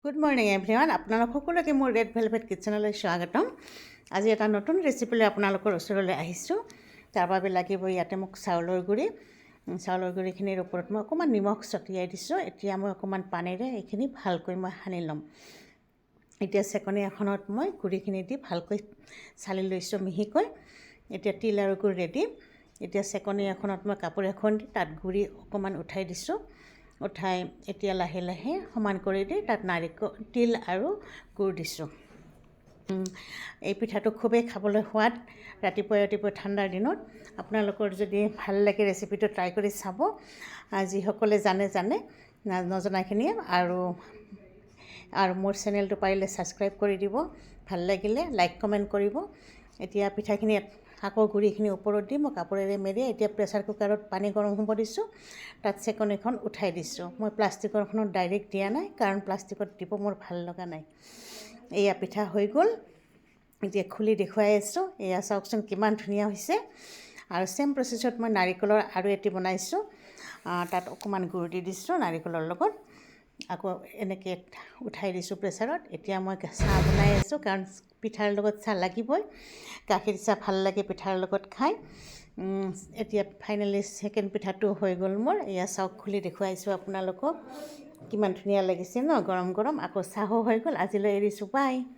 Good morning everyone, আপোনালোক সকলোকে মোৰ ৰেড ভেলভেট কিটচেনলৈ স্বাগতম। আজি এটা নতুন ৰেচিপিলৈ আপোনালোকৰ ওচৰলৈ আহিছোঁ। তাৰ বাবে লাগিব ইয়াতে মোক চাউলৰ গুড়িখিনিৰ ওপৰত মই অকণমান নিমখ ছটিয়াই দিছোঁ। এতিয়া মই অকণমান পানীৰে এইখিনি ভালকৈ মই সানি ল'ম। এতিয়া চেকনি এখনত মই গুড়িখিনি দি ভালকৈ চালি লৈছোঁ মিহিকৈ। এতিয়া তিল আৰু গুড় ৰেডি। এতিয়া চেকনি এখনত মই কাপোৰ এখন দি তাত গুড়ি অকণমান উঠাই দিছোঁ। উঠাই এতিয়া লাহে লাহে সমান কৰি দি তাত তিল আৰু গুড় দিছোঁ। এই পিঠাটো খুবেই খাবলৈ সোৱাদ। ৰাতিপুৱা ঠাণ্ডাৰ দিনত আপোনালোকৰ যদি ভাল লাগে ৰেচিপিটো ট্ৰাই কৰি চাব। যিসকলে জানে নজনাখিনিয়ে আৰু মোৰ চেনেলটো পাৰিলে ছাবস্ক্ৰাইব কৰি দিব। ভাল লাগিলে লাইক কমেণ্ট কৰিব। এতিয়া পিঠাখিনি আকৌ গুড়িখিনি ওপৰত দি মই কাপোৰেৰে মেৰিয়াই এতিয়া প্ৰেছাৰ কুকাৰত পানী গৰম হ'ব দিছোঁ। তাত চেকনিখন উঠাই দিছোঁ। মই প্লাষ্টিকৰখনত ডাইৰেক্ট দিয়া নাই, কাৰণ প্লাষ্টিকত দিব মোৰ ভাল লগা নাই। এয়া পিঠা হৈ গ'ল। এতিয়া খুলি দেখুৱাই আছোঁ। এয়া চাওকচোন কিমান ধুনীয়া হৈছে। আৰু ছেম প্ৰচেছত মই নাৰিকলৰ আৰু এটি বনাইছোঁ। তাত অকণমান গুড় দি দিছোঁ নাৰিকলৰ লগত। আকৌ এনেকৈ উঠাই দিছোঁ প্ৰেছাৰত। এতিয়া মই চাহ বনাই আছোঁ, কাৰণ পিঠাৰ লগত চাহ লাগিবই। গাখীৰ চাহ ভাল লাগে পিঠাৰ লগত খাই। এতিয়া ফাইনেলি ছেকেণ্ড পিঠাটো হৈ গ'ল মোৰ। এয়া চাওক, খুলি দেখুৱাইছোঁ আপোনালোকক। কিমান ধুনীয়া লাগিছে ন, গৰম গৰম। আকৌ চাহো হৈ গ'ল। আজিলৈ এৰিছোঁ, বাই।